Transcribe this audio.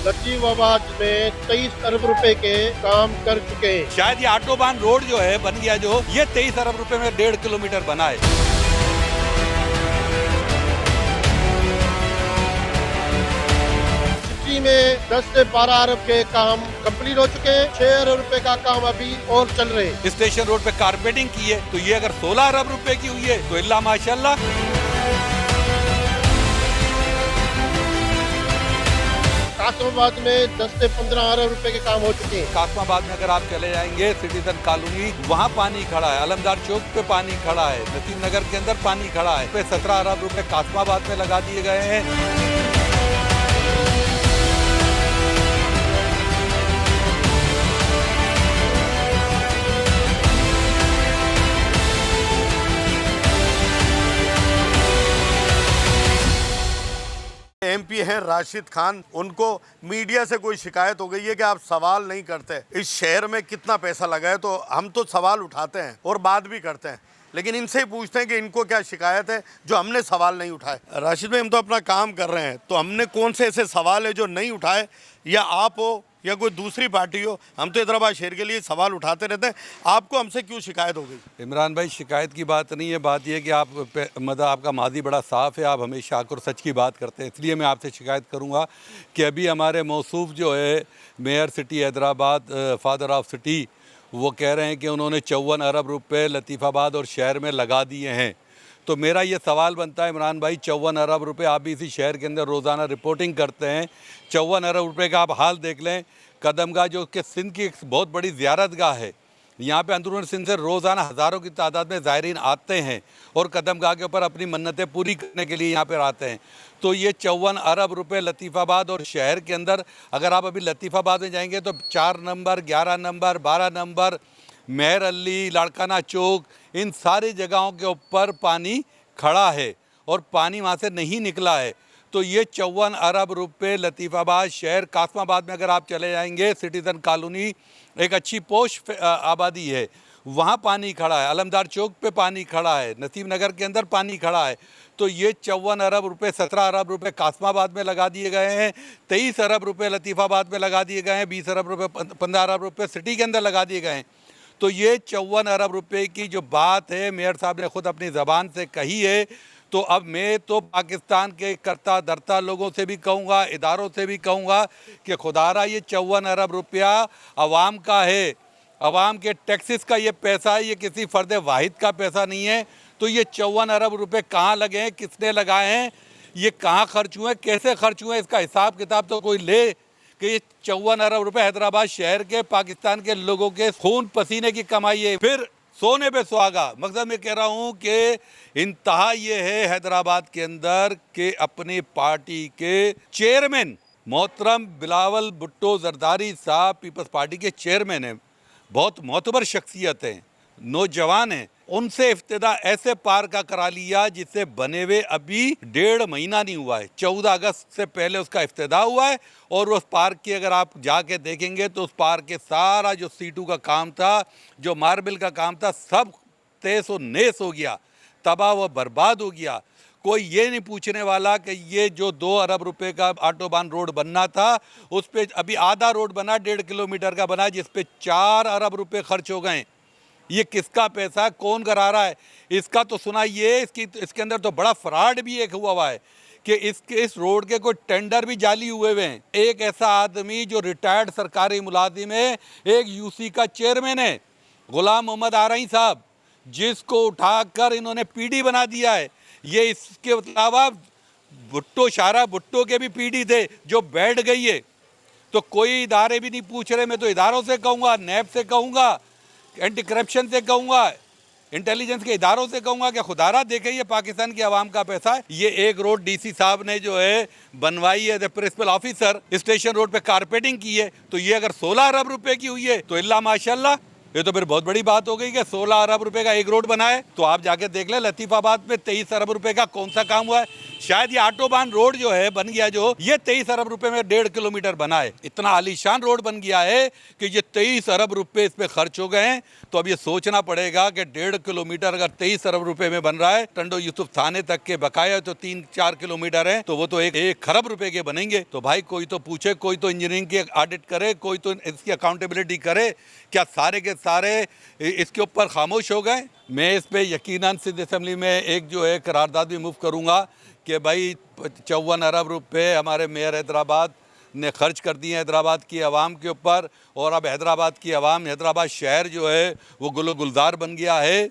लतीफाबाद में 23 अरब रुपए के काम कर चुके हैं। शायद ये ऑटोबान रोड जो है बन गया, जो ये 23 अरब रुपए में 1.5 किलोमीटर बना है। सिटी में 10 से 12 अरब के काम कंप्लीट हो चुके हैं। 6 अरब रुपए का काम अभी और चल रहे हैं। स्टेशन रोड पे कारपेटिंग की है, तो ये अगर 16 अरब रुपए की हुई है तो इल्ला माशाल्लाह। कासमाबाद में 10 से 15 अरब रुपए के काम हो चुके हैं। कासमाबाद में अगर आप चले जाएंगे सिटीजन कॉलोनी, वहाँ पानी खड़ा है। अलमदार चौक पे पानी खड़ा है। नसीम नगर के अंदर पानी खड़ा है। पे 17 अरब रुपए कासमाबाद में लगा दिए गए हैं। एमपी हैं राशिद खान, उनको मीडिया से कोई शिकायत हो गई है कि आप सवाल नहीं करते इस शहर में कितना पैसा लगा है। तो हम तो सवाल उठाते हैं और बात भी करते हैं, लेकिन इनसे ही पूछते हैं कि इनको क्या शिकायत है जो हमने सवाल नहीं उठाए। राशिद भाई, हम तो अपना काम कर रहे हैं, तो हमने कौन से ऐसे सवाल है जो नहीं उठाए, या आप हो या कोई दूसरी पार्टी हो, हम तो हैदराबाद शहर के लिए सवाल उठाते रहते हैं। आपको हमसे क्यों शिकायत हो गई? इमरान भाई, शिकायत की बात नहीं है। बात यह है कि आप मतलब आपका मादी बड़ा साफ़ है, आप हमेशा आकर सच की बात करते हैं। इसलिए मैं आपसे शिकायत करूंगा कि अभी हमारे मौसूफ जो है mayor city Hyderabad, father of city, वो कह रहे हैं कि उन्होंने 54 अरब रुपये लतीफ़ाबाद और शहर में लगा दिए हैं। तो मेरा ये सवाल बनता है इमरान भाई, 54 अरब रुपए आप भी इसी शहर के अंदर रोज़ाना रिपोर्टिंग करते हैं। 54 अरब रुपए का आप हाल देख लें। कदमगाह जो कि सिंध की एक बहुत बड़ी ज़ियारतगाह है, यहाँ पे अंदरून सिंध से रोज़ाना हज़ारों की तादाद में ज़ायरीन आते हैं और कदमगाह के ऊपर अपनी मन्नतें पूरी करने के लिए यहाँ पर आते हैं। तो ये 54 अरब रुपए लतीफ़ाबाद और शहर के अंदर, अगर आप अभी लतीफ़ाबाद में जाएंगे तो 4 नंबर, 11 नंबर, 12 नंबर, मेहर अली, लाड़काना चौक, इन सारी जगहों के ऊपर पानी खड़ा है और पानी वहाँ से नहीं निकला है। तो ये 54 अरब रुपए लतीफ़ाबाद शहर, कासमाबाद में अगर आप चले जाएंगे, सिटीजन कॉलोनी एक अच्छी पोश आबादी है, वहाँ पानी खड़ा है। अलमदार चौक पे पानी खड़ा है। नसीम नगर के अंदर पानी खड़ा है। तो ये 54 अरब रुपए, 17 अरब रुपए कासमाबाद में लगा दिए गए हैं, 23 अरब रुपए लतीफ़ाबाद में लगा दिए गए हैं, 20 अरब रुपए, 15 अरब रुपए सिटी के अंदर लगा दिए गए हैं। तो ये 54 अरब रुपए की जो बात है, मेयर साहब ने खुद अपनी ज़बान से कही है। तो अब मैं तो पाकिस्तान के करता धरता लोगों से भी कहूँगा, इदारों से भी कहूँगा कि खुदारा ये 54 अरब रुपया अवाम का है, अवाम के टैक्सेस का ये पैसा है, ये किसी फ़र्द वाहिद का पैसा नहीं है। तो ये 54 अरब रुपये कहाँ लगे हैं, किसने लगाए हैं, ये कहाँ खर्च हुए, कैसे खर्च हुए, इसका हिसाब किताब तो कोई ले कि ये 54 अरब रुपए हैदराबाद शहर के, पाकिस्तान के लोगों के खून पसीने की कमाई है। फिर सोने पे सुहागा। मकसद मैं कह रहा हूँ कि इंतहा ये है हैदराबाद के अंदर कि अपनी पार्टी के चेयरमैन मोहतरम बिलावल भुट्टो जरदारी साहब पीपल्स पार्टी के चेयरमैन हैं, बहुत मोतबर शख्सियत हैं, नौजवान हैं, उनसे इफ्तिदा ऐसे पार्क का करा लिया जिससे बने हुए अभी 1.5 महीना नहीं हुआ है। 14 अगस्त से पहले उसका इफ्तिदा हुआ है और उस पार्क की अगर आप जाके देखेंगे तो उस पार्क के सारा जो सीटू का काम था, जो मार्बल का काम था, सब तहस व नहस हो गया, तबाह व बर्बाद हो गया। कोई ये नहीं पूछने वाला कि ये जो 2 अरब रुपए का ऑटोबान रोड बनना था, उस पर अभी आधा रोड बना, 1.5 किलोमीटर का बना, जिस पे 4 अरब रुपए खर्च हो गए। ये किसका पैसा, कौन करा रहा है, इसका तो सुनाइए। इसके अंदर तो बड़ा फ्रॉड भी एक हुआ है कि इस रोड के कोई टेंडर भी जाली हुए हैं। एक ऐसा आदमी जो रिटायर्ड सरकारी मुलाजिम है, एक यूसी का चेयरमैन है, गुलाम मोहम्मद आरई साहब, जिसको उठाकर इन्होंने पीडी बना दिया है। ये इसके अलावा भुट्टो, शारा भुट्टो के भी पीडी थे जो बैठ गई है। तो कोई इदारे भी नहीं पूछ रहे। मैं तो इदारों से कहूँगा, नैब से कहूँगा, एंटी करप्शन से कहूँगा, इंटेलिजेंस के इदारों से कहूँगा कि खुदारा देखे ये पाकिस्तान की आवाम का पैसा है। ये एक रोड डीसी साहब ने जो है बनवाई है, the principal officer, station road पे कारपेटिंग की है, तो ये अगर 16 अरब रुपए की हुई है तो इल्ला माशाल्लाह। ये तो फिर बहुत बड़ी बात हो गई कि 16 अरब रुपए का एक रोड बना है। तो आप जाके देख ले लतीफाबाद में 23 अरब रुपए का कौन सा काम हुआ है। शायद ये ऑटोबान रोड जो है बन गया, जो ये 23 अरब रुपए में 1.5 किलोमीटर बना है। इतना आलीशान रोड बन गया है कि ये 23 अरब रुपए इस पे खर्च हो गए हैं। तो अब ये सोचना पड़ेगा कि 1.5 किलोमीटर अगर 23 अरब रुपए में बन रहा है, टंडो यूसुफ थाने तक के बकाया तो 3-4 किलोमीटर है, तो वो तो एक खरब रुपए के बनेंगे। तो भाई कोई तो पूछे, कोई तो इंजीनियरिंग की ऑडिट करे, कोई तो इसकी अकाउंटेबिलिटी करे। क्या सारे के सारे इसके ऊपर खामोश हो गए? मैं इस पे यकीनन सिंध असेंबली में एक जो है करारदाद भी मूव करूंगा कि भाई 54 अरब रुपए हमारे मेयर हैदराबाद ने खर्च कर दिए हैदराबाद की आवाम के ऊपर। और अब हैदराबाद की आवाम, हैदराबाद शहर जो है वो गुलो गुलजार बन गया है।